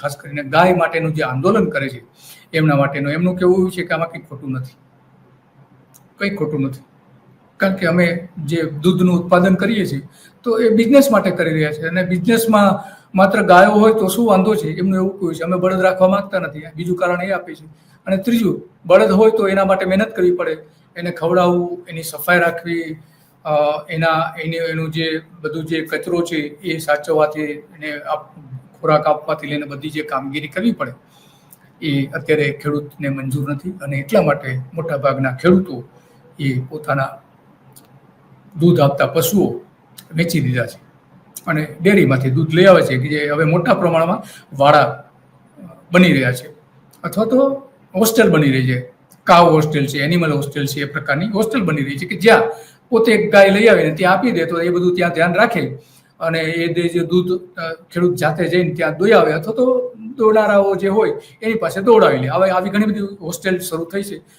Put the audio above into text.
ખાસ કરીને ગાય માટેનું જે આંદોલન કરે છે એમના માટેનું એમનું કહેવું એવું છે કે આમાં કંઈ ખોટું નથી, કંઈ ખોટું નથી. કારણ કે અમે જે દૂધનું ઉત્પાદન કરીએ છીએ તો એ બિઝનેસ માટે કરી રહ્યા છે, અને બિઝનેસમાં માત્ર ગાયો હોય તો શું વાંધો છે એમનું એવું કહ્યું છે. અમે બળદ રાખવા માંગતા નથી, બીજું કારણ એ આપે છે. અને ત્રીજું, બળદ હોય તો એના માટે મહેનત કરવી પડે, એને ખવડાવવું, એની સફાઈ રાખવી, એનું જે બધું જે કચરો છે એ સાચવવાથી, એને ખોરાક આપવાથી લઈને બધી જે કામગીરી કરવી પડે એ અત્યારે ખેડૂતને મંજૂર નથી. અને એટલા માટે મોટાભાગના ખેડૂતો એ પોતાના દૂધ આપતા પશુઓ વેચી દીધા છે અને ડેરીમાંથી દૂધ લઈ આવે છે, કે જે હવે મોટા પ્રમાણમાં વાડા બની રહ્યા છે, અથવા તો હોસ્ટેલ બની રહી છે. કાવ હોસ્ટેલ છે, એનિમલ હોસ્ટેલ છે, એ પ્રકારની હોસ્ટેલ બની રહી છે કે જ્યાં પોતે એક ગાય લઈ આવીને ત્યાં આપી દે તો એ બધું ત્યાં ધ્યાન રાખે અને એ જે દૂધ ખેડૂત જાતે જઈને ત્યાં દોઈ આવે, અથવા તો દોડારાઓ જે હોય એની પાસે દોડાવી લે. હવે આવી ઘણી બધી હોસ્ટેલ શરૂ થઈ છે.